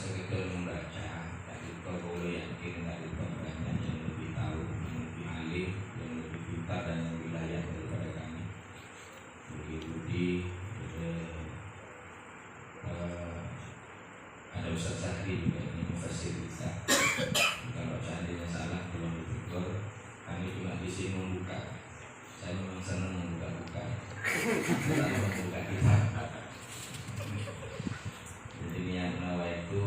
sekedar membaca, tapi kalau boleh yakin dari banyak yang lebih tahu, yang lebih ahli, yang lebih pintar dan yang lebih layak daripada kami. Begitu ada Ustaz Zahri juga ini mufasir kita. Kalau seandainya salah belum betul, kami cuma di sini membuka. Saya memang senang membuka-buka, bukan membuka kitab. Jadi niat nawai itu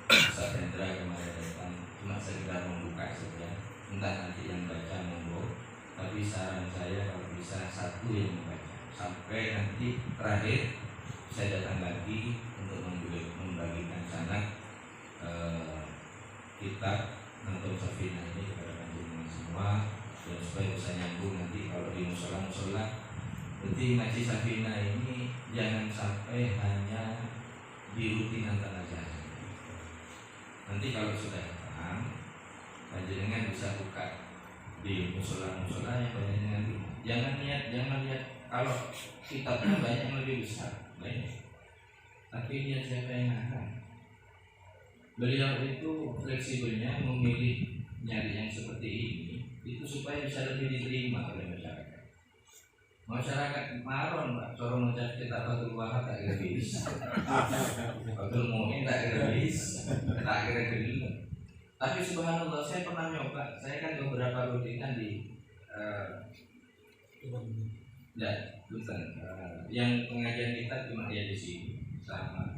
Ustaz Hendra kemarin datang cuma sekedar membuka saja. Entah nanti yang baca monggo, tapi saran saya kalau bisa satu yang membaca sampai nanti terakhir saya datang lagi untuk membagikan sanad kitab Nadhum Safinah ini kepada panjenengan semua, dan supaya bisa nyambung nanti kalau di musola. Jadi ngaji Safinah ini jangan sampai hanya di rutinan saja. Nanti kalau sudah paham, panjenengan bisa buka di musola yang panjenengan. Jangan lihat kalau kitabnya banyak yang lebih besar, banyak. Tapi niat siapa yang akan? Beliau itu fleksibelnya memilih nyari yang seperti ini itu supaya bisa lebih diterima oleh masyarakat. Masyarakat maron Pak, corong mengucap kita Fathul Wahab tak kira bisa, Fathul Mu'in tak kira bisa, tak kira gila. Tapi subhanallah saya pernah nyoba, saya kan beberapa rutinan di yang pengajian kita cuma dia di sini sama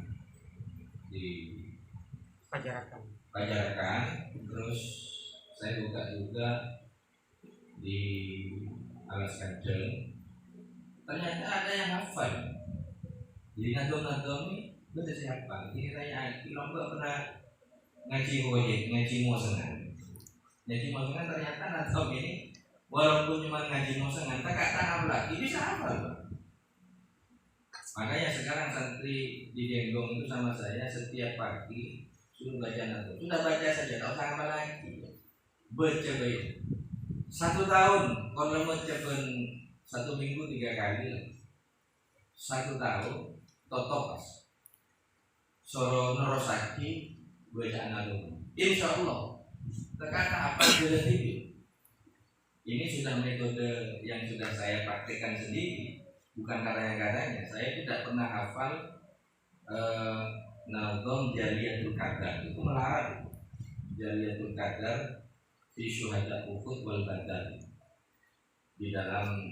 di Pajarakan, terus saya buka juga di Alas Kadel. Ternyata ada yang hafal. Jadi nadom ini betul siapa? Jadi saya di Lombok pernah ngaji mosengan. Ngaji mosengan ternyata nadom ini walaupun cuma ngaji mosengan, tak hafal lagi bisa hafal. Makanya sekarang santri di Denggong itu sama saya setiap pagi suruh baca nadom. Sudah baca saja, tak usah apa lagi. Baca baik. 1 tahun, kalau mau coba 1 minggu 3 kali. 1 tahun, totok pas. Soro nerosaki baca nadom. Insya Allah. Terkata apa jalan ini? Ini sudah metode yang sudah saya praktekkan sendiri. Bukan katanya-katanya. Saya tidak pernah hafal Nadhum Jaliyatul Qadar, itu melarang. Jaliyatul Qadar fi syuhada Uhud wal Badar. Di dalam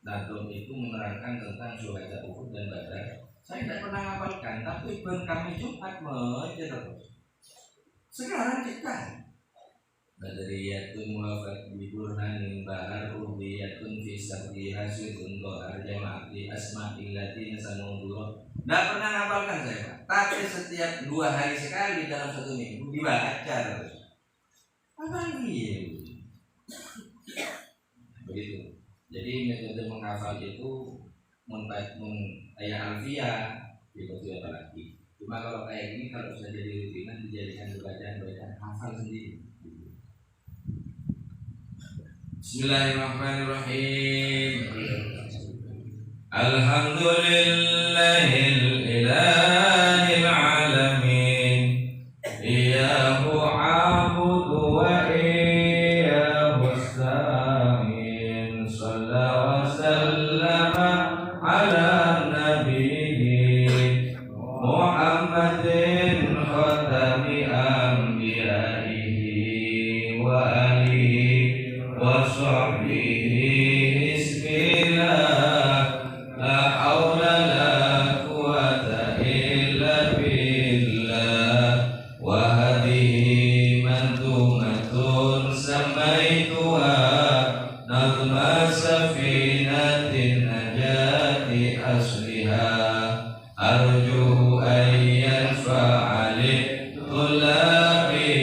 Nadhum itu menerangkan tentang syuhada Uhud dan Badar. Saya tidak pernah hafalkan, tapi kami Jumat terus. Sekarang kita Badariyatun wafat bi burhanin bahar ubiyatun fi sabdi hasyutun do'ar jama'ati asma'il latina sanuduro. Tidak pernah hafalkan saya Pak, tapi setiap 2 hari sekali dalam 1 minggu dibaca terus. Apa lagi? Begitu. Jadi metode menghafal itu ayat alfiah itu apa lagi. Cuma kalau kayak gini kalau sudah jadi rutinan dijadikan bacaan hafal sendiri. Bismillahirrahmanirrahim. Alhamdulillahil ilahil alamin. Iyyahu a'budu wa iyyahu nasta'in. Shalla wa sallama ala nabiyyi Muhammadin khatami anbiya'ihi wa alihi wa sahbihi bismillah. La haula la quwata illa billah. Wa hadhihi mantumatun samaituha nadhma safinatin najati asliha. Arju ayyan fa'ali tulabi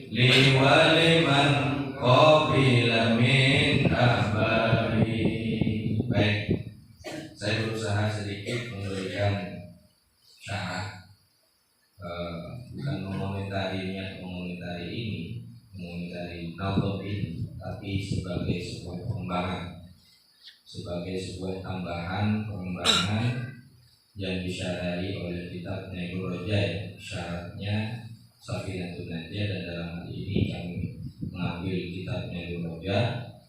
li waliman qabila min ahbabi. Baik, saya berusaha sedikit memberikan syarah, bukan mengomentari ini, mengomentari Nadhum ini, tapi sebagai sebuah pengembangan, sebagai sebuah tambahan pengembangan yang disyarari oleh kitab Nailur Raja'i. Syaratnya Safinatul Najah, dan dalam hal ini kami mengambil kitabnya Ibnu Rajab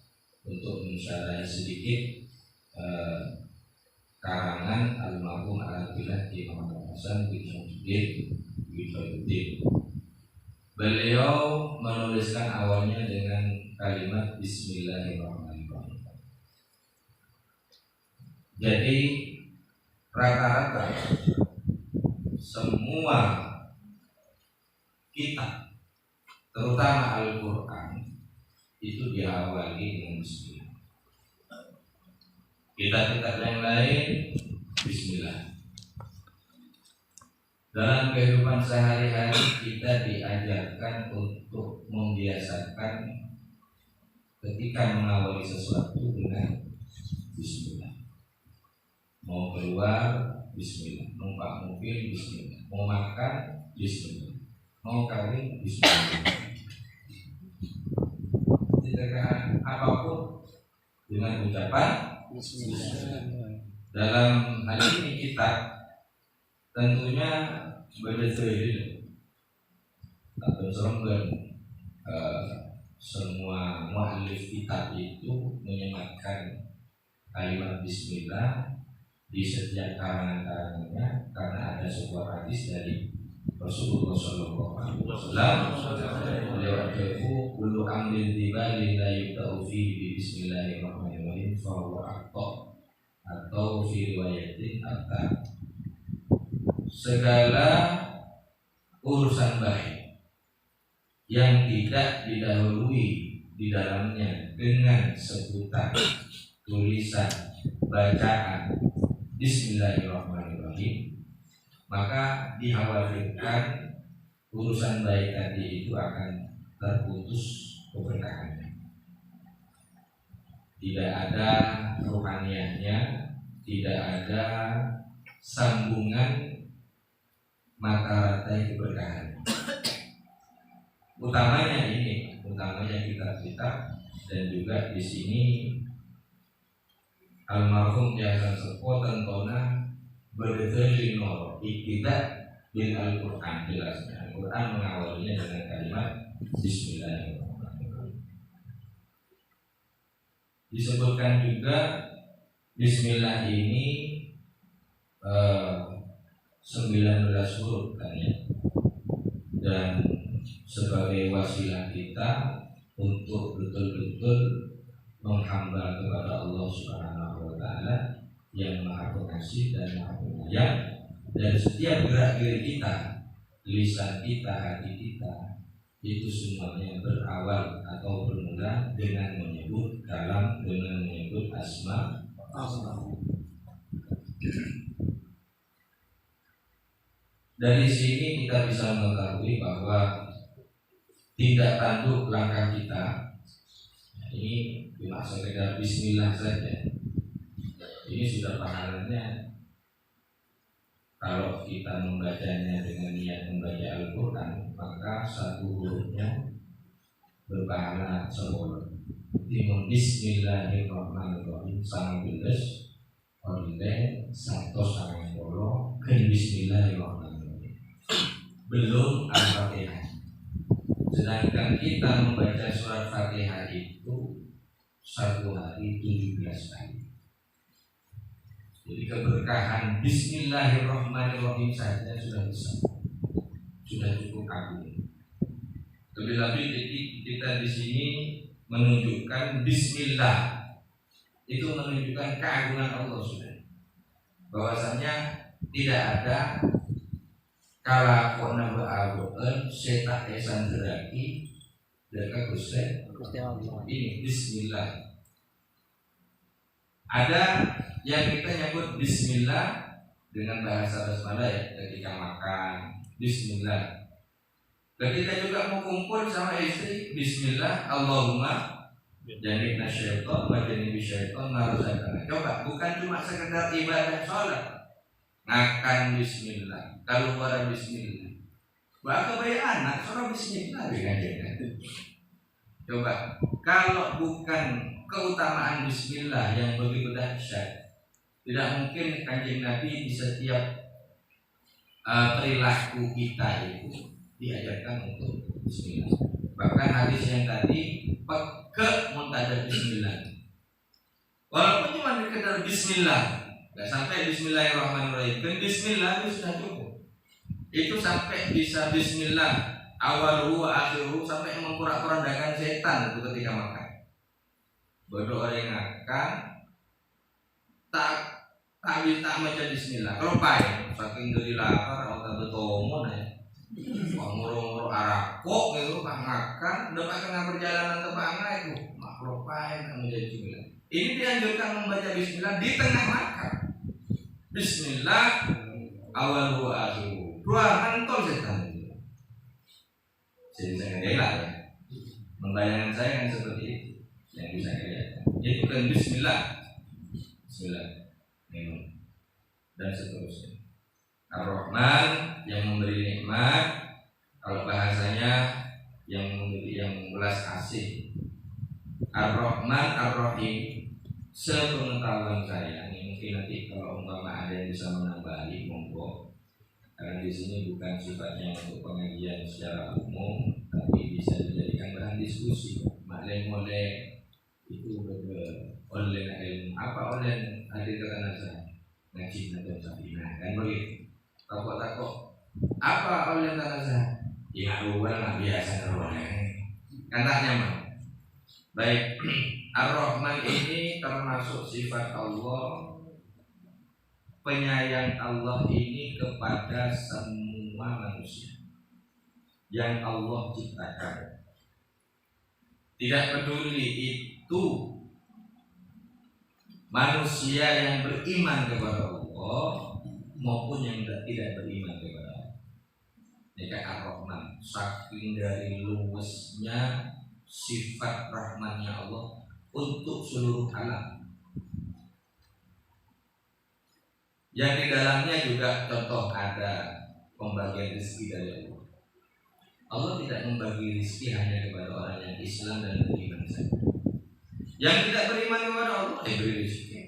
untuk mensyarahi sedikit karangan almarhum Al-Billah Muhammad Hasan bin Syamsuddin bin Khairuddin. Beliau menuliskan awalnya dengan kalimat Bismillahirrahmanirrahim. Jadi rata-rata semua kitab, terutama Al-Quran, itu diawali dengan Bismillah. Kitab-kitab yang lain Bismillah. Dalam kehidupan sehari-hari kita diajarkan untuk membiasakan ketika mengawali sesuatu dengan Bismillah. Mau keluar Bismillah, numpak mobil Bismillah, mau makan Bismillah, mau kawin Bismillah. Tidak apapun dengan ucapan Bismillah. Dalam hal ini kita tentunya berdasarkan atau semua mu'allif kitab itu menyematkan kalimat Bismillah di setiap karangan-karangannya, karena ada sebuah hadis dari Rasulullah SAW. Beliau berkata, "Kullu amrin tibalin la yubda'u fihi bi Bismillahirrahmanirrahim fa huwa aqta," atau fi riwayatin atta. Segala urusan baik yang tidak didahului di dalamnya dengan sebutan, tulisan, bacaan Bismillahirrahmanirrahim, maka dikhawatirkan urusan baik tadi itu akan terputus keberkahannya. Tidak ada rohaniahnya, tidak ada sambungan mata rantai keberkahan. Utamanya kitab-kitab, dan juga di sini almarhum Hasan Sepo tentona berdiri nol iktida bil Al-Quran. Jelasnya Al-Quran mengawalinya dengan kalimat Bismillahirrahmanirrahim. Disebutkan juga Bismillah ini 19 huruf kan ya, dan sebagai wasilah kita untuk betul-betul menghamba kepada Allah Subhanahu wa taala yang Maha Pengasih dan Maha Penyayang. Dan setiap gerak gerik kita, lisan kita, hati kita, itu semuanya berawal atau bermula dengan menyebut asma Allah. Dari sini kita bisa mengetahui bahwa tidak tanduk langkah kita. Ini cuma sekedar Bismillah saja. Ini sudah pahalanya. Kalau kita membacanya dengan niat membaca Al-Quran, maka satu hurufnya berpahala 10. Timun Bismillahirrahmanirrahim sangat jelas. Oleh satu sangat polo ke Bismillahirrahmanirrahim. Belum Al-Fatihah. Sedangkan kita membaca surat Fatihah itu satu hari 17 kali. Jadi keberkahan Bismillahirrahmanirrahim saja sudah besar, sudah cukup agung. Lebih-lebih kita di sini menunjukkan Bismillah itu menunjukkan keagungan Allah sudah. Bahwasanya tidak ada kala kona ba'abu'an setak esan deraki dekat Gusti Allah. Ini Bismillah. Ada yang kita nyebut Bismillah dengan bahasa basmalah ya, ketika makan Bismillah. Ketika juga mau kumpul sama istri Bismillah, Allahumma janibna syaitan wa janibi syaitan ma razaqtana. Coba, bukan cuma sekedar ibadah sholat, makan Bismillah, kalau keluar Bismillah, bahkan bayi anak suruh Bismillah dengan. Coba, kalau bukan keutamaan Bismillah yang begitu dahsyat, tidak mungkin Kanjeng Nabi di setiap perilaku kita itu diajarkan untuk bismillah. Bahkan hadis yang tadi pakai muntadah bismillah. Walaupun cuma sekedar bismillah, nggak sampai bismillahirrahmanirrahim. Kan bismillah itu sudah cukup. Itu sampai bisa bismillah awaluhu wa akhiruhu, sampai memporak-porandakan setan itu ketika makan. Bodoh orang makan tak macam bismillah. Kalau payah, saking dari lapar, atau bertomo nih, ngurung arakok gitu, pak makan, udah pakai nggak perjalanan ke Bangga itu, makhluk payah kamu jadi bismillah. Ini dianjurkan membaca bismillah di tengah makan. Bismillah awal wa akhiru. Dua antol setan itu. Jadi saya ngelak ya. Membayangkan saya kan seperti itu yang bisa kelihatan. Itu kan bismillah. Bismillah. Minum dan seterusnya. Ar-Rahman yang memberi nikmat, kalau bahasanya yang belas kasih. Ar-Rahman Ar-Rahim. Sepengetahuan saya, ini mungkin nanti kalau umpama ada yang bisa menambahi monggo. Karena di sini bukan sifatnya untuk pengajian secara umum, tapi bisa dijadikan bahan diskusi. Maklem-maklem itu oleh ilmu apa oleh hadir ke tanah saya ngaji dan sabina kan begitu. Takut apa oleh tanah saya? Ya orang biasa orang kan tak nyaman. Baik, Ar-Rahman ini termasuk sifat Allah. Penyayang Allah ini kepada semua manusia yang Allah ciptakan. Tidak peduli itu manusia yang beriman kepada Allah maupun yang tidak beriman kepada Allah. Ini Ar-Rahman, saking dari luasnya sifat rahmannya Allah untuk seluruh alam. Yang di dalamnya juga contoh ada pembagian rezeki dari Allah. Allah tidak membagi rezeki hanya kepada orang yang Islam dan beriman saja. Yang tidak beriman kepada Allah diberi rezeki.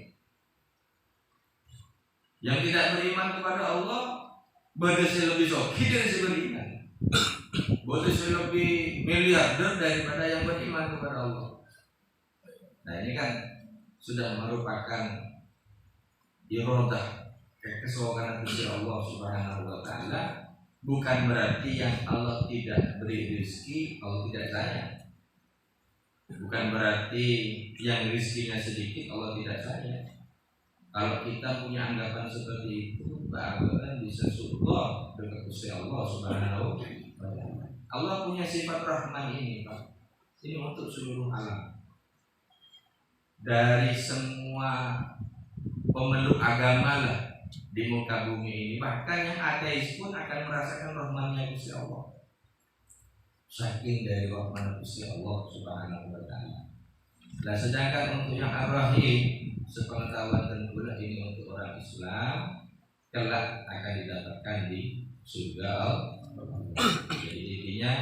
Yang tidak beriman kepada Allah berdasi lebih soki dari si beriman. Berdasi lebih miliarder daripada yang beriman kepada Allah. Nah ini kan sudah merupakan irodah kesewakan Gusti Allah Subhanahu wa taala. Bukan berarti yang Allah tidak beri rezeki Allah tidak sayang. Bukan berarti yang rezekinya sedikit Allah tidak sayang. Kalau kita punya anggapan seperti itu, bahkan bisa surga dengan Gusti Allah Subhanahu wa taala. Allah punya sifat Rahman ini, Pak. Ini untuk seluruh alam. Dari semua pemeluk agama lah di muka bumi ini, bahkan yang ateis pun akan merasakan rahmannya Gusti Allah. Saking dari rahman Gusti Allah Subhanahu wa taala. Nah, sedangkan untuk yang Ar-Rahim, sepengetahuan dan pula ini untuk orang Islam, kelak akan didapatkan di surga Allah. Jadi intinya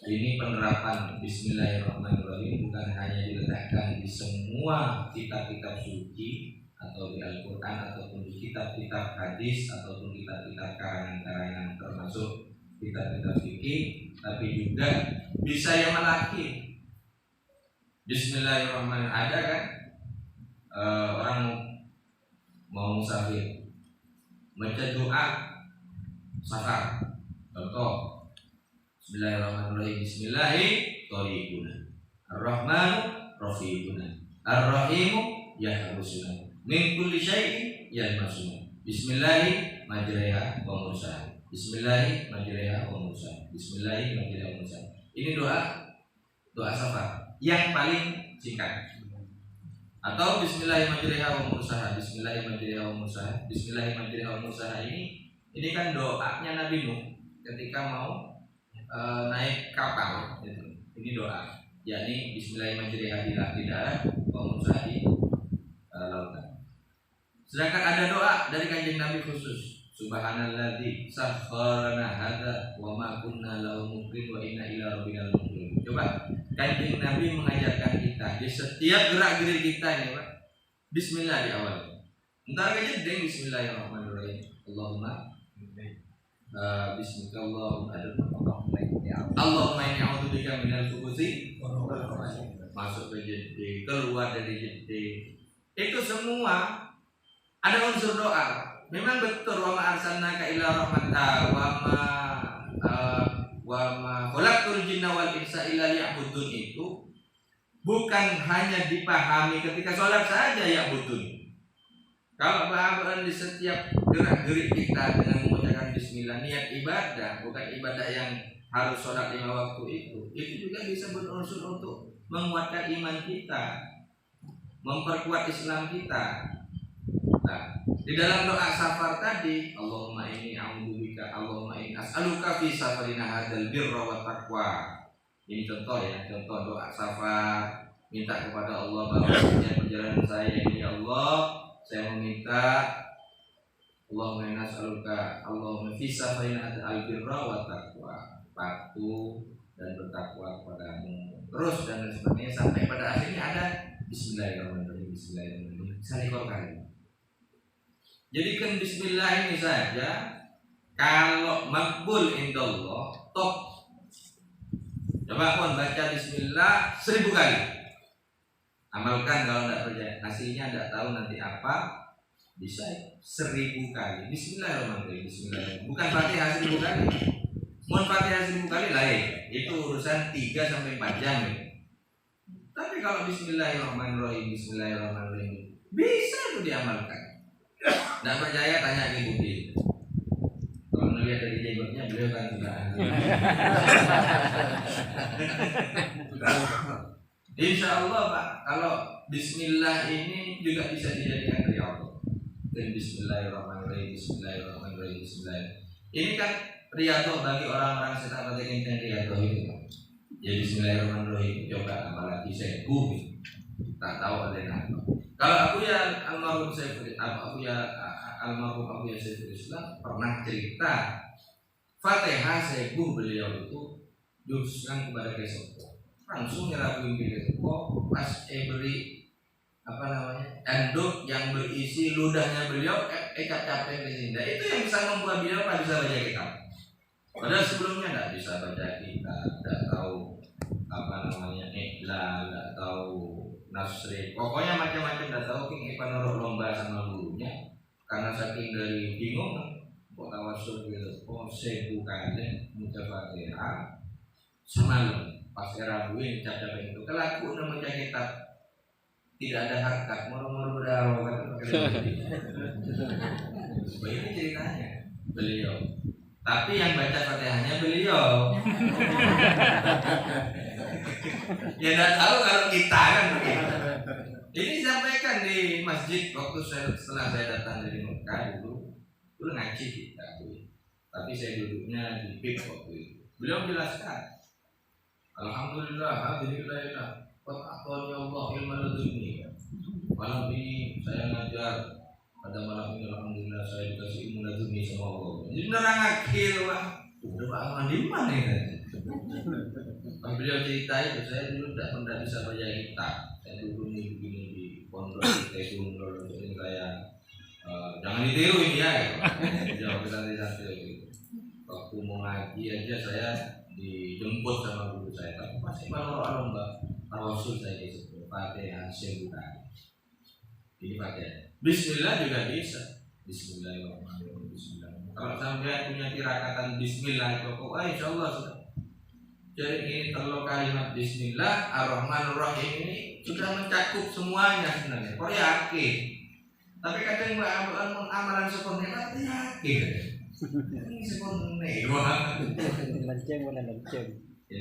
ini penerapan Bismillahirrahmanirrahim bukan hanya diletakkan di semua kitab-kitab suci atau di Al-Quran ataupun di kitab-kitab hadis ataupun kitab-kitab karangan-karangan termasuk kitab-kitab fikih, tapi juga bisa yang melaki. Bismillahirrahmanirrahim. Ada kan orang mau musafir baca doa safar, contoh Bismillahirrahmanirrahim. Bismillahirrahmanirrahim. Ar-Rahman Rafiquna Ar-Rahimu Yahbusuna min kulli syai'in yalmasuna. Bismillahi majriha wa mursaha. Bismillahi majriha wa mursaha. Bismillahi majriha wa mursaha. Ini doa safar yang paling singkat. Atau Bismillahi majriha wa mursaha. Bismillahi majriha wa mursaha. Bismillahi majriha wa mursaha ini kan doanya Nabi Nuh ketika mau naik kapal gitu. Ini doa, yakni Bismillahi majriha di darat wa mursaha di lautan. Sedangkan ada doa dari kanjeng Nabi khusus, Subhanalladzi sakhkharana hadza wa ma kunna lahu muqrin wa inna ila rabbina lamunqalibun. Coba kanjeng Nabi mengajarkan kita di setiap gerak-gerik kita ini, Pak. Bismillah di awal. Entar aja deng Bismillahirrahmanirrahim. Allahumma Bismillah, Allahumma inni a'udzubika minal khubuthi masuk ke JD, keluar dari JD. Itu semua ada unsur doa. Memang betul wa ma arsalnaka illa rahmatan wa ma khalaqtul jinna wal insa illa liya'budun itu bukan hanya dipahami ketika sholat saja ya'budun. Kalau bahkan di setiap gerak-gerik kita dengan mengucapkan bismillah, niat ibadah, bukan ibadah yang harus sholat 5 waktu itu juga bisa berunsur untuk menguatkan iman kita, memperkuat Islam kita. Nah, di dalam doa safar tadi, Allahumma inni a'udzubika, Allahumma inni as'aluka fi safarina hadzal birra wa taqwa. Ini contoh ya, contoh doa safar, minta kepada Allah bahwa perjalanan saya ini ya Allah, saya meminta Allahumma inna as'aluka Allahumma fi safarina hadzal birra wa taqwa, patuh dan bertakwa kepadamu. Terus dan sebagainya sampai pada akhirnya ada Bismillahirrahmanirrahim. Bismillahirrahmanirrahim. Salikorkan. Jadikan Bismillah ini saja kalau makbul indallah top. Coba pun baca Bismillah 1000 kali. Amalkan kalau tidak percaya. Hasilnya tidak tahu nanti apa. Bisa 1000 kali. Bismillahirrahmanirrahim. Bismillahirrahmanirrahim. Bukan Fatihah 1000 kali. Mohon Fatihah 1000 kali lain. Itu urusan 3-4 jam. Tapi kalau Bismillahirrahmanirrahim, Bismillahirrahmanirrahim, bisa itu diamalkan. Tidak percaya tanya ke Budi. Kalau melihat dari jenggotnya beliau kan sudah ahli. Insya Allah Pak, kalau Bismillah ini juga bisa dijadikan riyadhah. Dan Bismillahirrahmanirrahim, Bismillahirrahmanirrahim, Bismillahirrahmanirrahim. Ini kan riyadhah bagi orang-orang sedang penting riyadhah itu. Ya Bismillahirrahmanirrahim. Coba apalagi saya tak tahu ada apa. Kalau aku ya almarhum Saiful Islam pernah cerita Fatihah Saiful beliau itu diususkan kepada Kesopo, langsung nyerabuin Kesopo pas beri apa namanya anduk yang berisi ludahnya beliau capek ke sini. Itu yang bisa membuat beliau tak bisa baca kitab. Padahal sebelumnya tidak bisa baca kitab, tidak tahu apa namanya ikhlas, tidak tahu nasri, pokoknya macam-macam dah tahu Ipan naruh lomba sama gurunya karena saking dari bingung kok tawasul gitu, saya bukan muka Fatihah semalam pas Rabuin capek itu kelaku nama kitab tidak ada harkat moro-moro berdarah kan begini ceritanya beliau, tapi yang baca Fatihahnya beliau. Ya tidak tahu kalau kita kan begitu. Ini disampaikan di masjid waktu setelah saya datang dari Mekah dulu ngaji kita, tapi saya duduknya di PIP waktu itu. Beliau menjelaskan, Alhamdulillah, alhamdulillah, Qad Allah ilmu laduni. Malam ini saya ngajar, pada malam ini alhamdulillah saya dikasih ilmu laduni sama Allah. Jadi nerang akhir Pak, udah Pak Ahmad di mana ya? Beliau cerita itu saya dulu tidak bisa baca kitab. Saya dulu begini di pondok itu menurut ini saya jangan ditiru ini ya. Jawab santri-santri gitu. Waktu mau ngaji aja saya dijemput sama guru saya, tapi masih malu lomba tawasul saya itu Fatihah bukan. Ini Fatihah. Bismillah juga bisa. Bismillahirrahmanirrahim. Bismillahirrahmanirrahim. Kalau sampai punya tirakatan Bismillah itu, insya Allah sudah. Jadi ini kalau kalimat Bismillah Ar-Rahmanir-Rahim ini sudah mencakup semuanya sebenarnya. Kok yakin? Tapi kadang amalan seperti itu yakin. Ini seperti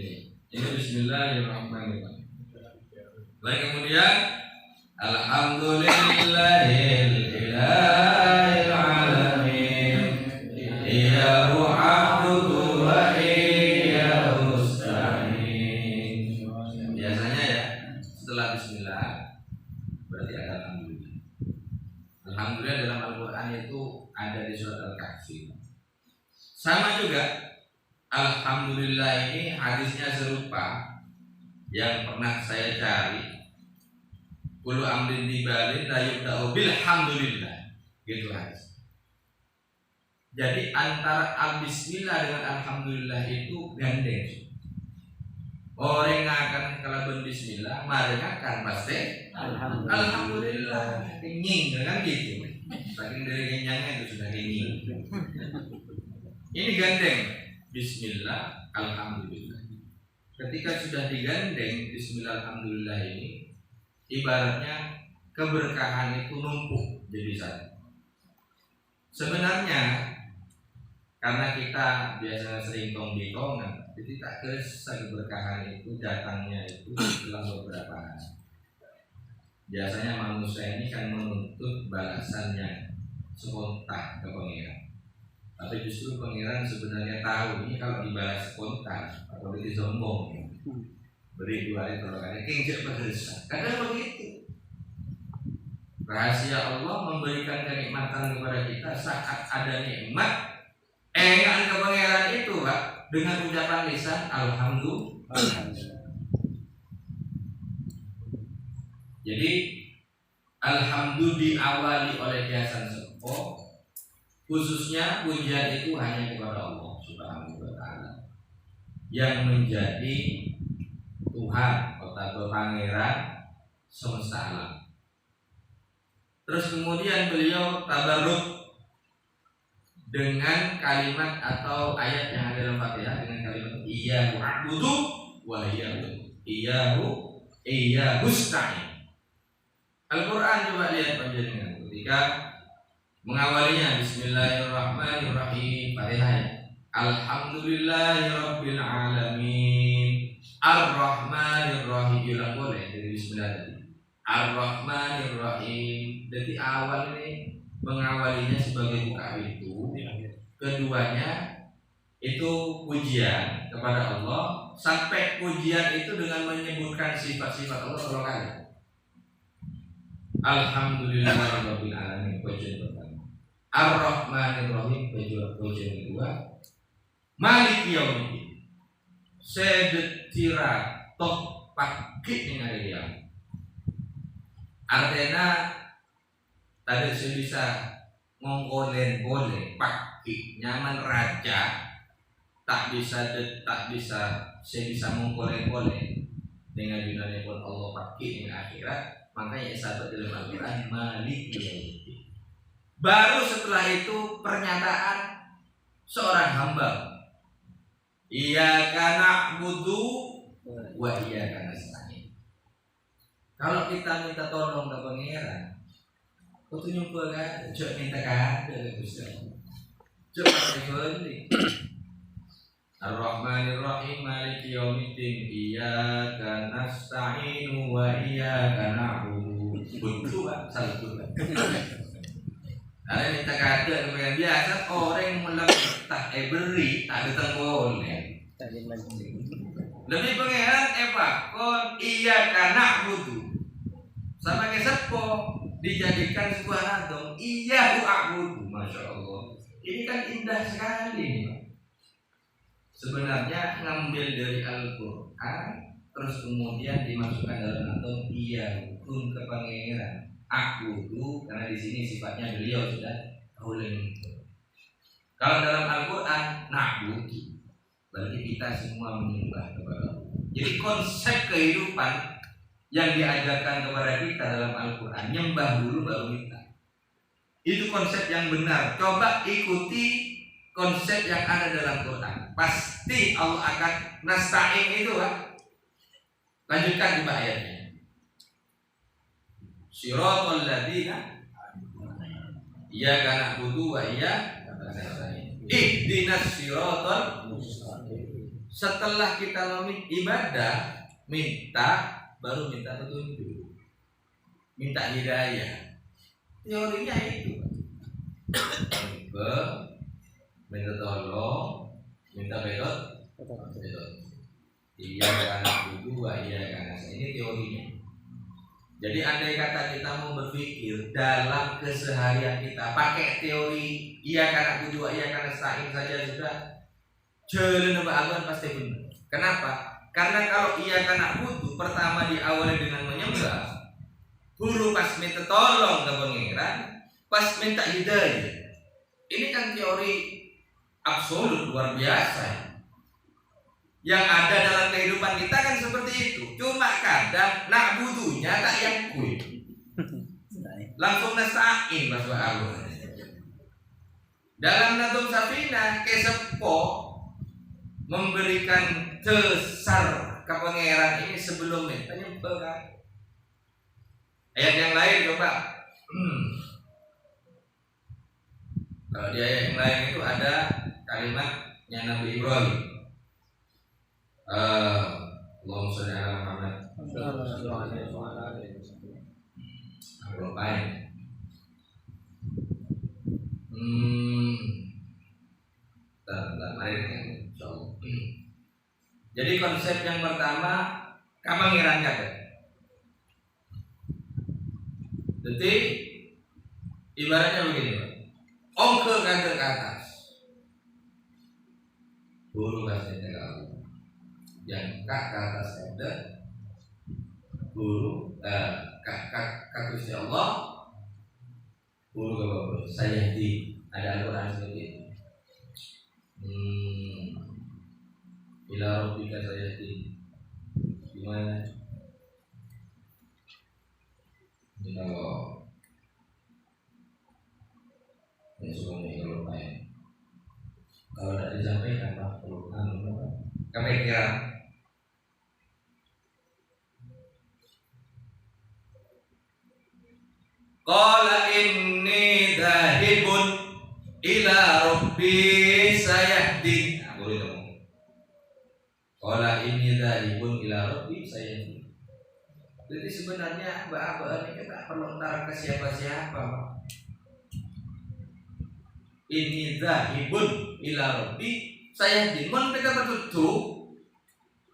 ini Bismillahirrahmanirrahim. Baik, kemudian Alhamdulillahil alamin. Iyyahu a'budu wa iyyahu nasta'in. Biasanya ya setelah Bismillah berarti ada Alhamdulillah. Alhamdulillah dalam Al-Quran itu ada di surat Al-Kahfi. Sama juga Alhamdulillah ini hadisnya serupa yang pernah saya cari. Kullu amrin dibalin la yubda'u bilhamdulillah. Gitu hadis. Jadi antara al-bismillah dengan alhamdulillah itu gandeng. Orang akan kalaban bismillah, mereka akan pasti alhamdulillah. Kenying kan gitu. Saking dari kenyangnya itu sudah kenying. Ini gandeng bismillah alhamdulillah. Ketika sudah digandeng bismillah alhamdulillah ini, ibaratnya keberkahan itu numpuk jadi satu. Sebenarnya karena kita biasa sering tong-tongan, jadi tak kesal keberkahan itu datangnya itu setelah beberapa hari. Biasanya manusia ini kan menuntut balasannya spontan ke pangeran. Tapi justru pangeran sebenarnya tahu ini kalau dibalas spontan atau disombong, beri 2 hari tolongannya kinjek berdosa. Kadang begitu. Rahasia Allah memberikan kenikmatan kepada kita saat ada nikmat. Enggak ke pangeran itu, Pak, dengan ucapan lisan alhamdulillah. Jadi alhamdulillah diawali oleh Hasan Sepo. Khususnya pujian itu hanya kepada Allah Subhanahu wa taala yang menjadi Tuhan atau pangeran semesta alam. Terus kemudian beliau tabarruk dengan kalimat atau ayat yang ada dalam Fatihah dengan kalimat iyyahu a'budu wa iyyahu nasta'in. Al-Qur'an coba lihat panjenengan ketika mengawalinya bismillahirrahmanirrahim Fatihah. Alhamdulillahirabbil alamin arrahmanirrahim. Ulang boleh dari bismillah tadi. Ar-Rahmanir-Rahim. Jadi awal ini mengawalinya sebagai buka pintu. Keduanya itu pujian kepada Allah. Sampai pujian itu dengan menyebutkan sifat-sifat Allah 3 kali. Alhamdulillahirabbil alamin pujian pertama. Ar-Rahmanir-Rahim pujian kedua. Maliki yaumiddin. Sedetira toh pakit dengan dia. Artinya tadi saya bisa ngongkolen boleh pakai nyaman raja tak bisa saya bisa ngongkolen boleh dengan dunia pun Allah pakai dengan akhirat. Makanya sahabat dalam Al-Quran Malik yaumiddin. Baru setelah itu pernyataan seorang hamba, iyyaka na'budu wa iyyaka nasta'in. Kalau kita minta tolong ke pangeran, kau tuh nyumpul kan, cok minta kado ke Gusti. Cok pakai beli. Ar-Rahmanir-Rahim Maliki yaumiddin iyyaka nasta'in wa iyyaka na'budu. Betul Pak, salah betul Pak. Ada minta kado ke pangeran biasa orang mulai tak beri tak datang boleh. Lebih pangeran Pak, kon iyyaka na'budu. Sama kayak sepo dijadikan sebuah nadom iyyahu a'budu. Masya Allah, ini kan indah sekali Pak. Sebenarnya ngambil dari Al-Quran terus kemudian dimasukkan dalam nadom iyyahu kun ke pangeran a'budu, karena di sini sifatnya beliau sudah kaulen. Kalau dalam Al-Quran na'budu berarti kita semua menyembah kepada Allah. Jadi konsep kehidupan yang diajarkan kepada kita dalam Al-Quran nyembah dulu baru minta. Itu konsep yang benar. Coba ikuti konsep yang ada dalam Quran. Pasti Allah akan nasta'in itu kan. Lanjutkan di ayatnya. Siratal ladzina iyyaka na'budu wa iyyaka nasta'in. Ihdinas siratal mustaqim. Setelah kita ibadah, minta baru minta petunjuk, minta hidayah. Teorinya itu. Minta tolong, minta bedot. Iya karena dulu, iya karena ini teorinya. Jadi andai kata kita mau berpikir dalam keseharian kita pakai teori iya karena dulu, iya karena saing saja sudah jalan abang pasti benar. Kenapa? Karena kalau ia karena butuh pertama diawali dengan menyembah, guru pas minta tolong ke pangeran, pas minta hidayah. Ini kan teori absolut luar biasa. Yang ada dalam kehidupan kita kan seperti itu. Cuma kadang nak butuhnya tak yakui. Langsung nasta'in bahasa Allah. Dalam Nadhum Safina Kesepo memberikan cesar ke pangeran ini sebelumnya penyempurna. Ayat yang lain coba. Kalau di ayat yang lain itu ada kalimatnya Nabi Ibrahim. Allahumma sholli ala Muhammad. Aku lupain. Jadi konsep yang pertama kapangiran kabeh. Jadi ibaratnya begini, Pak. Ongke kagak ke atas. Guru bahasa Jawa. Yang kak ke atas ada guru kak Gusti Allah. Guru ke bawah. Saya di ada Al-Qur'an seperti itu. Ila rabbika sayahdi. Gimana? Kalau ya semuanya kalau lain. Kalau tidak disampaikan Pak, perlu kepikiran. Qala inni dhahibun ila rabbi sayahdi. Boleh dong. Qala inni dhahibun ila rabbi sayahdi. Jadi sebenarnya Mbak ini kita perlu ntar ke siapa-siapa. Ini zahibun ila rabbi sayahdi. Mun kita betul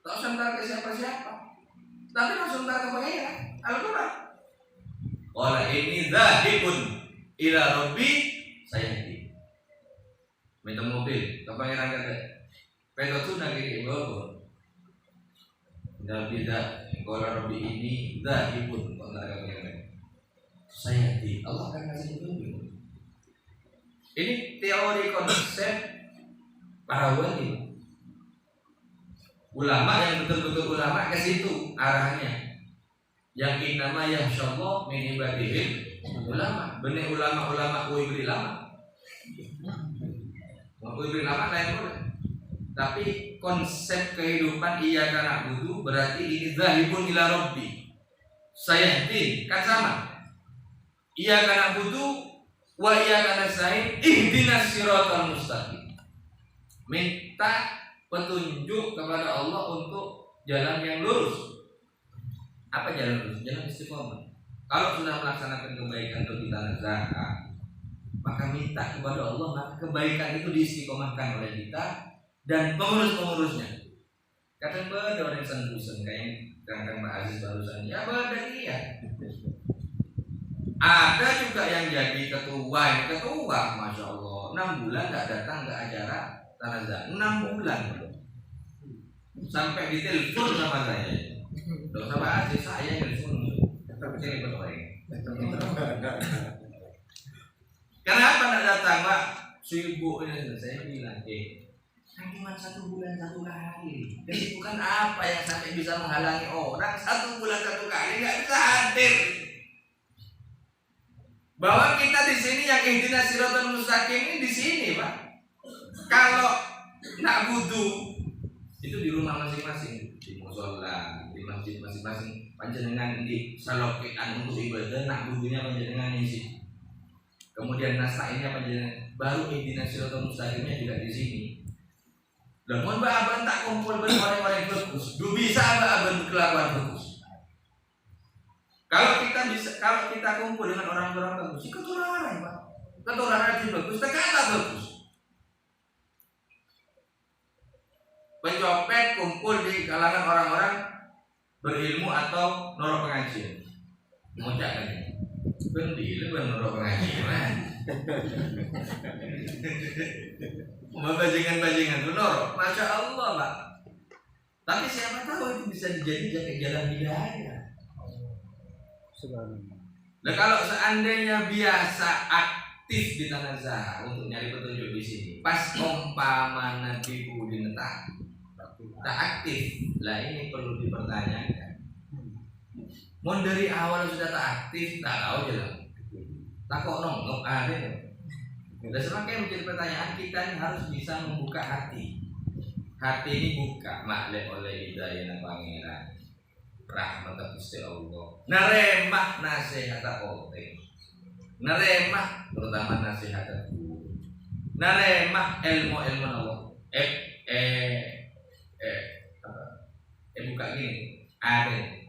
tak usah ntar ke siapa-siapa. Tapi langsung ntar ke pangeran. Al-Qur'an. Qala ini zahibun ila rabbi sayahdi. Minta mobil ke pangeran kata. Pedo tuh nagi bawa. Dan tidak Qala rabbi ini zahibun ila rabbi sayahdi. Allah akan kasih petunjuk. Ini teori konsep para wali. Ulama yang betul-betul ulama ke situ arahnya. Yang innama yahsyallah min ibadihi ulama. Benih ulama-ulama kuwi beri lama. Kuwi beri lama lain boleh. Tapi konsep kehidupan iya kana butuh berarti ini zahibun ila rabbi. Sayahdi kan sama. Iya kana butuh wa iyyaka nasta'in ihdinas siratal mustaqim. Minta petunjuk kepada Allah untuk jalan yang lurus. Apa jalan lurus? Jalan istiqomah. Kalau sudah melaksanakan kebaikan atau kita zakat, maka minta kepada Allah maka kebaikan itu diistiqomahkan oleh kita dan pengurus-pengurusnya. Kadang ada orang yang sentuh kayak Kang Pak Aziz barusan. Ya ada iya. Ada juga yang jadi ketua, masya Allah, 6 bulan nggak datang ke acara tanazah, 6 bulan, sampai ditelepon sama saya, dok sama Aziz saya telepon, saya berdoa. Kenapa nggak datang Pak? Sibuk ini, saya bilang, kan cuma 1 bulan 1 kali, kesibukan apa yang sampai bisa menghalangi orang 1 bulan 1 kali nggak bisa hadir. Bahwa kita di sini yang ihdinas siratal mustaqim ini di sini, Pak. Kalau nak wudu itu di rumah masing-masing, di mushola, di masjid masing-masing, panjenengan di salokean untuk ibadah, nak wudunya panjenengan isi. Kemudian nasta'innya panjenengan, baru ihdinas siratal mustaqimnya juga di sini. Dan mohon Abang tak kumpul dengan orang-orang yang bagus, bisa Abang berkelakuan bagus. Kalau kita kumpul dengan orang-orang bagus, ketularan Pak. Ketularan itu bagus, terkata bagus. Pencopet kumpul di kalangan orang-orang berilmu atau norok pengajian. Ngocak kan? Bendil norok pengajian. Bajingan-bajingan itu norok. Masya Allah Pak. Tapi siapa tahu itu bisa dijadikan jalan hidayah. Nah kalau seandainya biasa aktif di tanazah untuk nyari petunjuk di sini. Pas umpama Nabi Udin tak aktif, lah ini perlu dipertanyakan. Mau dari awal sudah tak aktif, tak tahu aja lah. Tak kok nongok ada. Dan semakin menjadi pertanyaan kita ini harus bisa membuka hati. Hati ini buka maklek oleh hidayah pangeran. Rahmat Gusti Allah. Naremah nasihat kote. Naremah terutama nasihat guru. Naremah ilmu-ilmu Allah. Buka gini. Ada.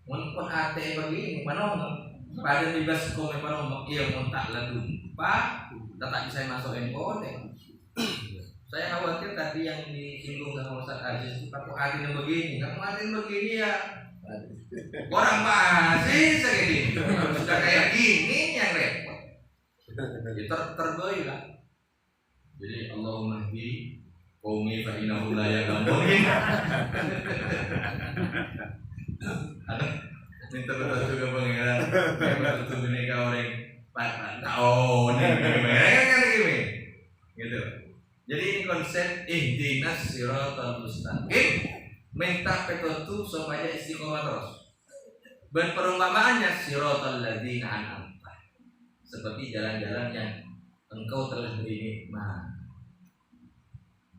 Mun ate begini, panon. Pada bebas komen panon, iya mun tak ladun. Pak, tak bisa masukin kote. Saya khawatir tadi yang disinggung sama Ustaz Aziz itu kamu hatinya begini, kamu hatinya begini ya orang masih segini, sudah kayak gini yang repot. Tergoy lah. Jadi Allahumma hdi qaumi fa innahu la ya'lamun. Minta betul juga pangeran, betul ini kau orang pak tahu nih gimana gitu. Jadi ini konsep ihdinas siratal mustaqim, minta petunjuk supaya istiqomah terus. Dan perumpamaannya siratal ladzina an'amta, seperti jalan-jalan yang engkau telah beri nikmat.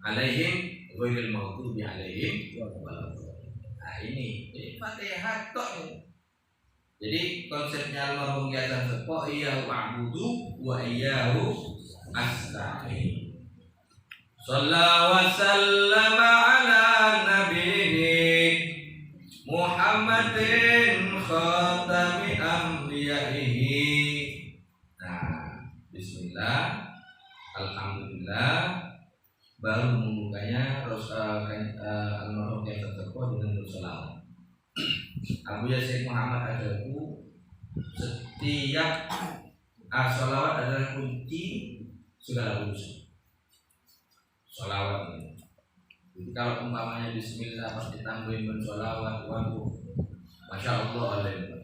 Alaihim ghairil maghdubi alaihim. Nah ini Fatihah tok. Jadi konsepnya almarhum Hasan Sepo iyyahu a'budu wa iyyahu asta'in. Sallallahu wa sallama ala nabiyyi Muhammadin khatami anbiya'ihi. Nah, bismillah, alhamdulillah. Baru membukanya almarhum Hasan Sepo dengan bersolawat. Abu Yasin Muhammad Adaku, setiap sholawat adalah kunci segala urusan. Sholawat ini. Jadi kalau umpamanya bismillah pas ditambahin dengan sholawat, waduh, masya Allah alaihi.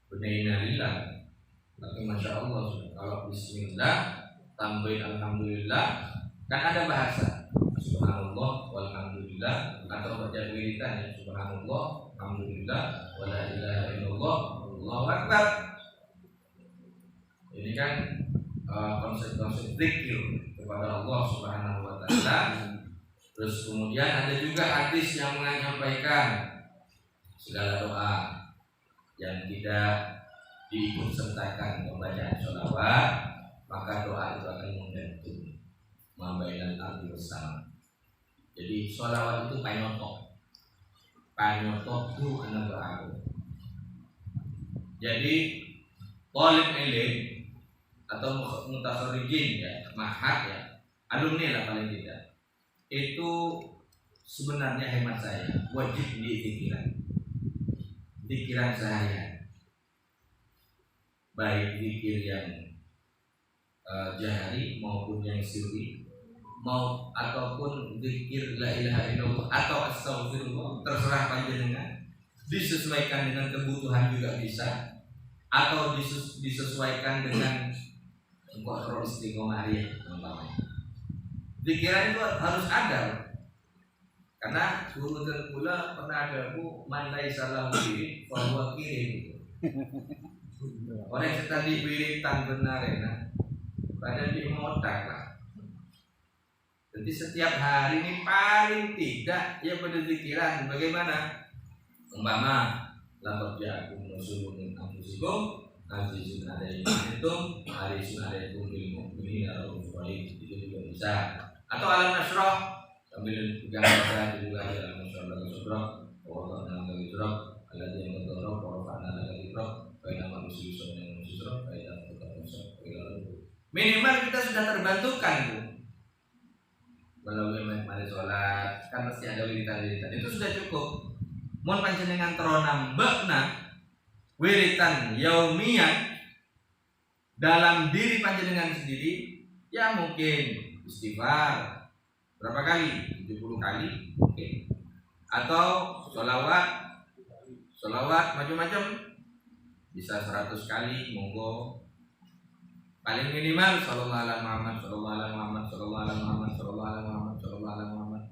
Benainalillah. Tapi masya Allah kalau bismillah tambahin alhamdulillah, kan ada bahasa subhanallah walhamdulillah, atau baca wiridan ya subhanallah alhamdulillah wala ilaha illallah Allahu akbar. Ini kan konsep-konsep zikir kepada Allah Subhanahu wa taala. Terus kemudian ada juga hadis yang menyampaikan segala doa yang tidak diikut sertakan pembacaan sholawat, maka doa itu akan menggantung membainal arti bersama. Jadi sholawat itu panyotok itu anak doa. Jadi talib ilm atau mutakharrijin ya, mahad ya, alumni lah paling tidak, itu sebenarnya hemat saya wajib pikiran saya, baik zikir yang jahari maupun yang sirri, mau ataupun zikir la ilaha illallah atau astagfirullah, terserah panjenengan, disesuaikan dengan kebutuhan juga bisa, atau disesuaikan dengan engkau istiqomah ya, pikiran itu harus ada. Karena guru dan pula pernah ada bu mandai salah wirid bahwa kirim orang yang tadi wiritan benar ya, pada di motak lah. Jadi setiap hari ini paling tidak ya pada pikiran bagaimana umpama lapor jagung musuhin ampusikum azizun alaikum itu harisun alaikum ilmu ini atau itu juga bisa, atau alam nasroh sambil pegang baca juga ada alam nasroh dan nasroh Allah dalam bagi surah ada yang mendorong korban ada lagi surah baik nama musuh yang musuh baik atau musuh minimal kita sudah terbantukan bu melalui mari sholat kan pasti ada wiritan itu sudah cukup. Mohon panjenengan teronam bakna wiritan yaumiyah dalam diri panjenengan sendiri, ya mungkin istighfar berapa kali? 70 kali mungkin, atau sholawat macam-macam bisa 100 kali monggo. Paling minimal sallallahu alaihi Muhammad, sallallahu alaihi Muhammad, sallallahu alaihi Muhammad, sallallahu alaihi Muhammad, sallallahu alaihi Muhammad.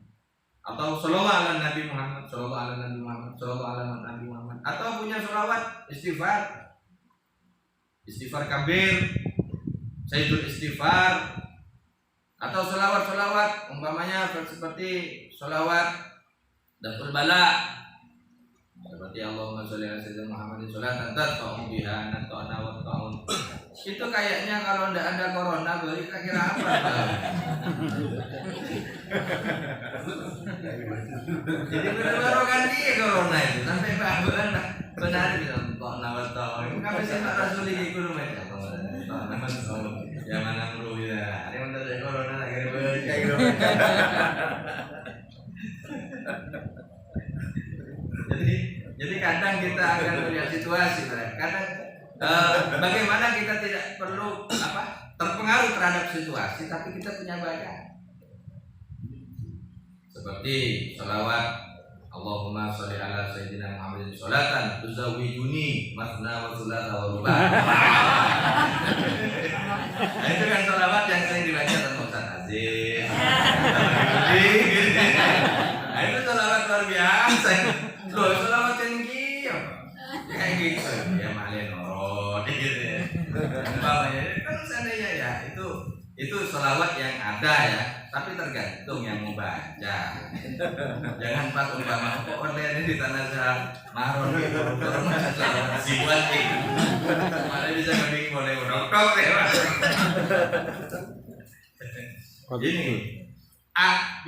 Atau sallallahu alaihi Nabi Muhammad, sallallahu alaihi Nabi Muhammad, sallallahu alaihi Nabi Muhammad. Atau punya sholawat istighfar. Istighfar kabir, Sayyidul Istighfar. Atau sholawat-sholawat umpamanya seperti sholawat Daful Bala, seperti Allahumma sholli ala sayyidina Muhammadin sholatan tatqa'u biha nata'na wa ta'un. Itu kayaknya kalau ndak ada corona beri kira apa? Jadi benar-benar ganti corona itu sampai bahkan benar bilang ta'na wa ta'un. Kenapa sih Pak Rasul ini guru mereka? Nama zaman amru ya. Ada yang dari corona lagi kayak gitu. Jadi kadang kita akan melihat situasi, kadang bagaimana kita tidak perlu terpengaruh terhadap situasi, tapi kita punya bakat. Seperti sholawat Allahumma sholli ala sayyidina Muhammadin sholatan tuzawwijuni masna wa thulatha wa ruba'. Nah, itu kan sholawat yang sering dibaca sama Ustaz Aziz. Nah, itu sholawat luar biasa. Loh, sholawat tinggi apa? Kayak gitu. Ya malin norot gitu ya. Umpamanya kan seandainya ya itu sholawat yang ada ya, tapi tergantung yang mau baca. Jangan pas umpama online di tanah saya marun gitu, terus sholawat sibuat gitu. Malah bisa ngebing boleh dokter ya. Gini,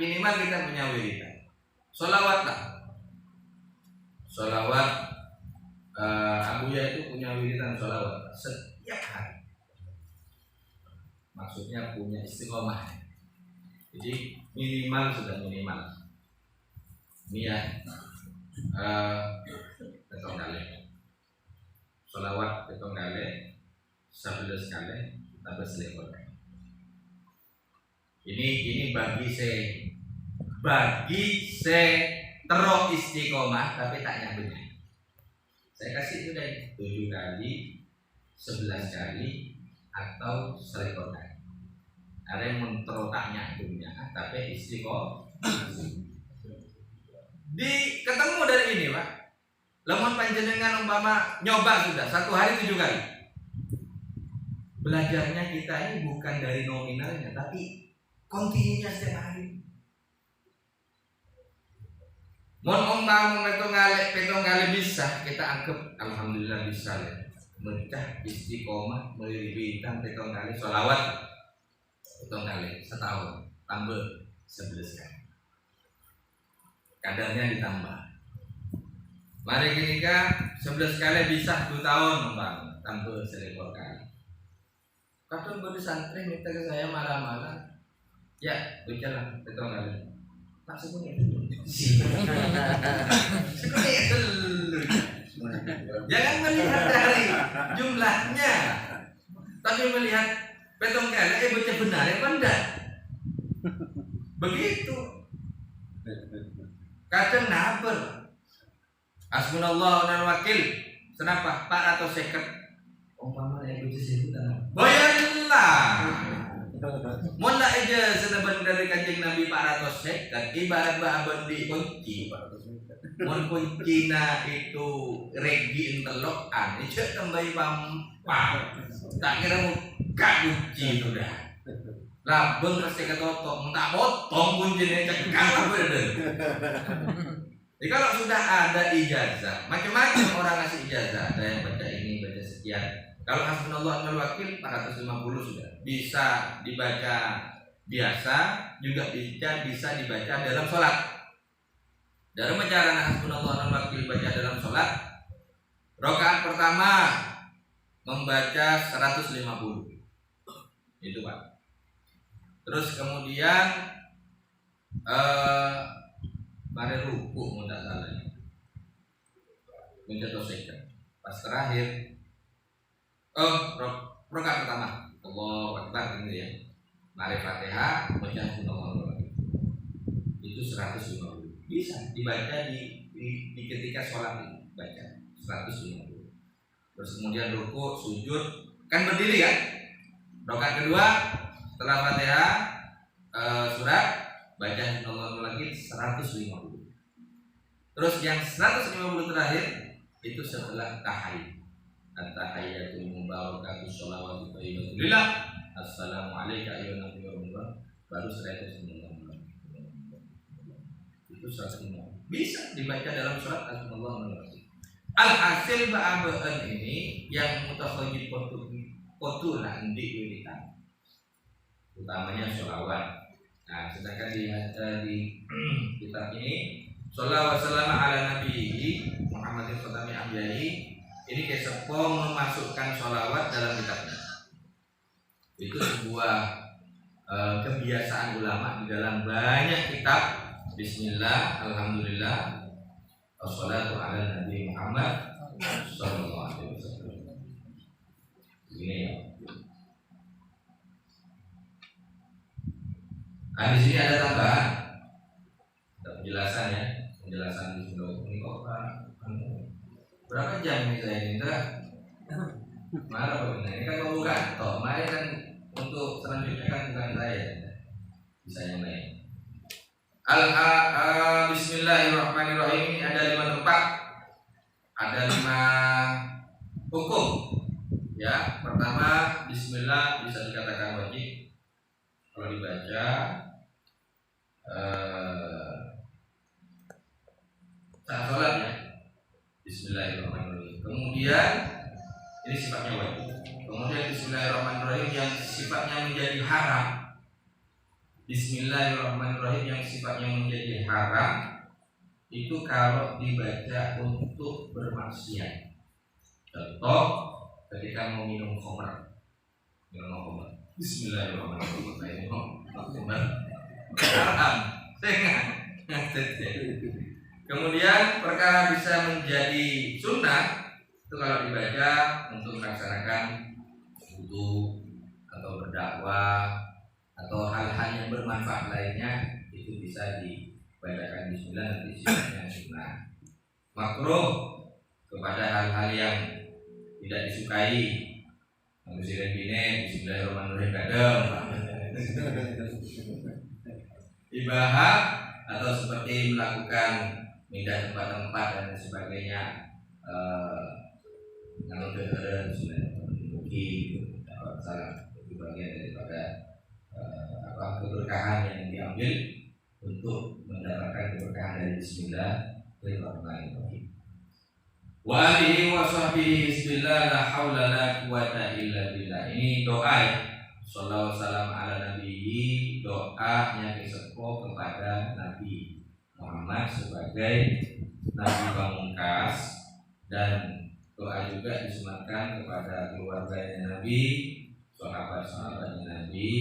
minimal kita punya wiridan. Sholawat lah. Sholawat Abuya itu punya wiridan sholawat setiap hari. Maksudnya punya istiqomah. Jadi minimal sudah minimal. Ini ya ketong kali. Sholawat ketong kali 11 kali tambah selekor. Ini bagi saya terus istiqomah tapi tak nyambungnya. Saya kasih itu deh 7 kali, 11 kali atau selekor kali. Ada yang menterotak nyambungnya tapi istiqomah. Ketemu dari ini Pak. Lemon panjenengan umpama nyoba sudah 1 hari 7 kali. Belajarnya kita ini bukan dari nominalnya tapi kontinunya setiap hari. Mohon kamu petong kali bisa kita anggap alhamdulillah bisa ya. Mecah istiqomah melibitkan petong kali sholawat petong kali setahun tambah 11 kali. Kadarnya ditambah. Mari kita 11 kali bisa 2 tahun Bang, tambah 1 kali. Kadang gue santri minta ke saya marah-marah. Ya, bicara petong kali. Tak semuanya dulu. Jangan melihat dari jumlahnya, tapi melihat petong kali baca benar ya enggak. Begitu. Kadang naber. Hasbunallahu wa ni'mal wakil. Kenapa? 450. Umpama yang baca sebutan. Bayarlah. Mun nak aja senaban dari Kanjeng Nabi 400 dan ibarat bahaban di kunci. Mun kuncina itu regi entelokan, itu tambahi pampa. Tak kira muka kunci itu dah. Labeng rasa ketotong, tak potong kuncinya cekal lah bener. Jadi kalau sudah ada ijazah, macam-macam orang ngasih ijazah, ada yang baca ini, baca sekian. Kalau hasbunallahu wa ni'mal wakil 450 sudah bisa dibaca biasa, juga bisa dibaca dalam sholat. Dalam cara hasbunallahu wa ni'mal wakil baca dalam sholat, rakaat pertama membaca 150. Itu Pak. Terus kemudian mari ruku mudah salah. Mencetuskan. Pas terakhir rakaat pertama Allahu Akbar ini ya. Mari Fatihah baca Allahu Akbar. Itu 150. Bisa dibaca di ketika sholat ini baca 150. terus kemudian rukuk, sujud, kan berdiri kan? Rakaat kedua setelah Fatihah surat baca nomor lagi 150. Terus yang 150 terakhir itu setelah tahiyat. At-tahiyyatul mubarakatuh sholawatu thayyibatu lillah. Assalamu alayka ayyuhan nabiyyu wa rahmatullah. Baru 150. Itu 150. Bisa dibaca dalam surat Al-Mulk. Alhasil ba'abaan ini yang mutakhajjid foto nanti wiritan. Utamanya sholawat. Nah, sedangkan di kitab ini sholawat salam ala nabi Muhammadin Khatami Anbiya'i ini kesepong memasukkan sholawat dalam kitabnya. Itu sebuah kebiasaan ulama di dalam banyak kitab. Bismillah, alhamdulillah, wassalatu ala nabi Muhammad sallallahu alaihi wasallam. Ini ya. Nah, di sini ada tambahan, ada penjelasan ya, penjelasan di sini. Ini kok berapa jam ini saya ini? Marah apa ini kan mau bukan? Toh, mari kan untuk selanjutnya kan bukan saya, bisa yang lain. Bismillahirrahmanirrahim. Ini ada 5 tempat, ada 5 hukum. Ya, pertama Bismillah bisa dikatakan wajib kalau dibaca saat sholat ya. Bismillahirrahmanirrahim. Kemudian ini sifatnya wajib. Kemudian Bismillahirrahmanirrahim yang sifatnya menjadi haram. Bismillahirrahmanirrahim yang sifatnya menjadi haram itu kalau dibaca untuk bermaksiat. Contoh ketika mau minum khamr. Bismillahirrahmanirrahim. Haram. Kemudian perkara bisa menjadi sunnah itu kalau dibaca untuk melaksanakan wudu atau berdakwah atau hal-hal yang bermanfaat lainnya, itu bisa dibacakan bismillah nanti sifatnya sunnah. Makruh kepada hal-hal yang tidak disukai, manusia bine bismillahirrahmanirrahim kadang ibahah atau seperti melakukan pindah tempat-tempat dan sebagainya, kalau ada mungkin salah itu bagian daripada keberkahan yang diambil untuk mendapatkan keberkahan dari Bismillahirrahmanirrahim. Wa alihi wa sahbihi bismillah la haula la quwata illa billah. Ini doa ya. Shallallahu salam ala nabiyyi, doanya kesepo kepada Nabi Muhammad sebagai Nabi pamungkas, dan doa juga disematkan kepada keluarganya Nabi, sahabat-sahabatnya Nabi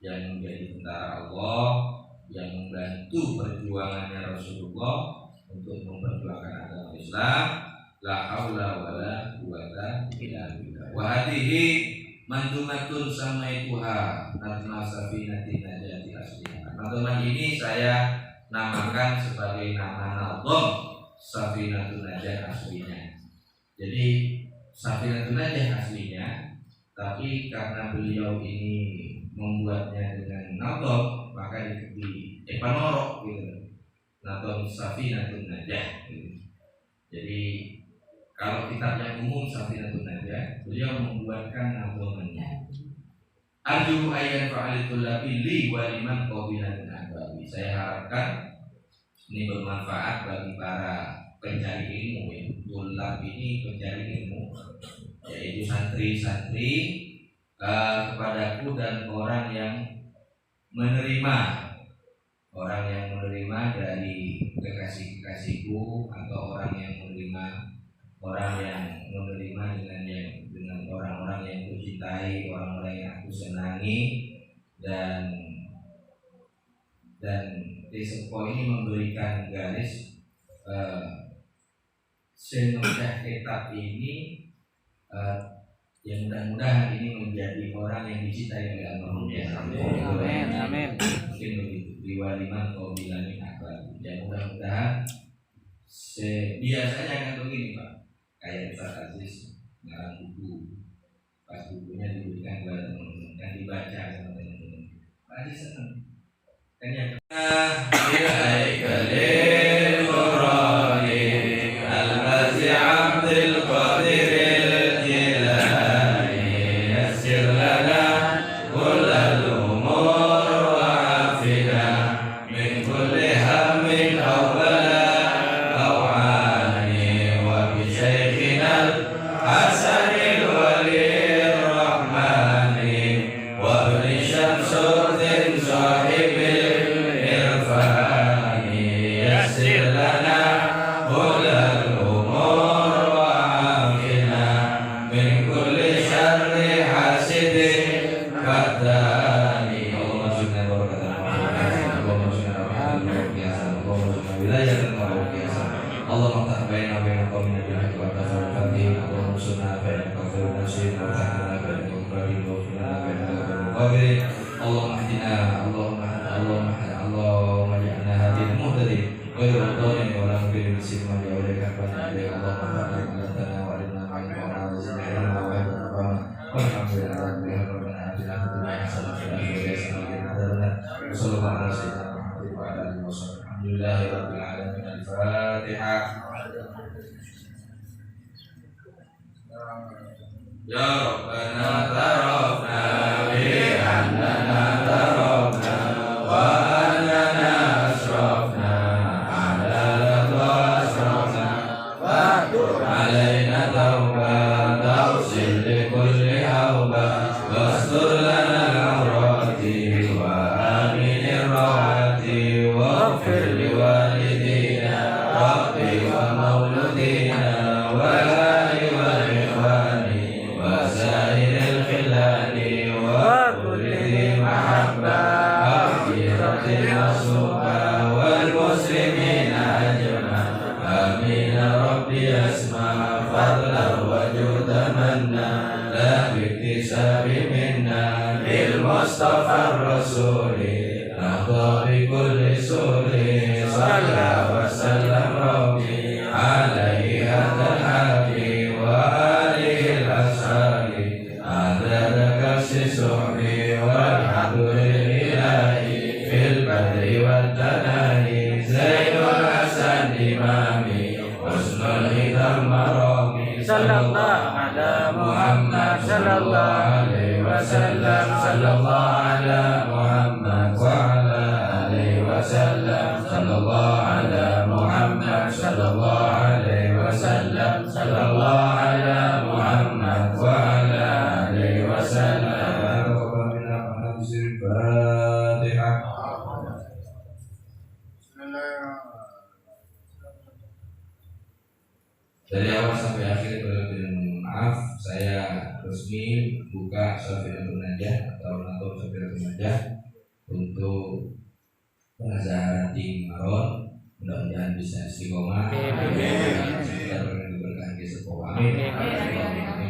yang menjadi tentara Allah, yang membantu perjuangannya Rasulullah untuk memperjuangkan agama Islam. La haula wala quwata illa billah. Wa hadhihi mandumatun samaituha natma safinatin najati asliha. Teman-teman, ini saya namakan sebagai nama nazam Safinatun Najah aslinya. Jadi Safinatun Najah aslinya, tapi karena beliau ini membuatnya dengan nazam, maka di panorok gitu. Nazam Safinatun Najah gitu. Jadi kalau kitab yang umum Safinatun Najah, beliau membuatkan nazamannya. Arju ayyan fa'alitul labi li wa liman qabilan ahbabi. Saya harapkan ini bermanfaat bagi para pencari ilmu ya. Tulab ini pencari ilmu, yaitu santri-santri kepadaku dan orang yang menerima dari kekasih-kekasihku, atau orang yang menerima dengan orang-orang yang aku cintai, orang-orang yang aku senangi, dan Tesepo ini memberikan garis senudah kitab ini yang mudah-mudahan ini menjadi orang yang dicintai oleh almarhum ya. Amin. Mungkin begitu. Diwaliman kau bilangin akhlak. Ya mudah-mudahan biasanya kan begini Pak, kayak Ustaz Aziz ngarang buku. Pas bukunya diberikan kepada teman-teman dan dibaca sama teman-teman. Pasti senang. Kan yang Ya Rabbana tarafna bi annana tarafna wa annana asrafna ala ladha asrafna wa tur alaina tawba tawsil li kulli hawba wastur lana al-awrati wa aminir rawati wa gfir li walidina rabbi wa mauludina wa والمسلمين أجمعين آمين ربي أسمع فضلا وجود منا لا باكتساب منا بالمصطفى الرسول نهضى بكل سور صلى وسلم ربي عليه هذا الحبيب وآله الأصحاب عدد كأس سحبي والحمد لله في البدر والتناهي زين الحسن إمامي حسن الهدى مرامي صلى الله على محمد صلى الله عليه وسلم صلى الله على محمد وعلى آله وسلم صلى الله على محمد صلى الله عليه وسلم صلى الله على محمد وعلى آله وسلم. Dari awal sampai akhir berbilang maaf, saya resmi buka Syafi'atul Najah atau Syafi'atul Najah untuk pengajaran di Maron. Mudah-mudahan bisa istiqomah. Kita berkah di sekolah.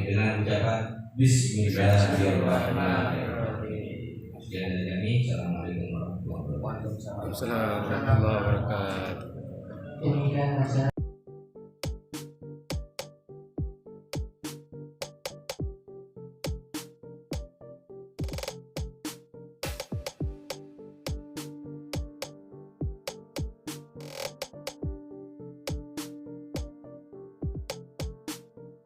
Dengan ucapan Bismillahirrahmanirrahim. Sekian dari kami. Assalamualaikum warahmatullahi wabarakatuh. Assalamualaikum warahmatullahi wabarakatuh.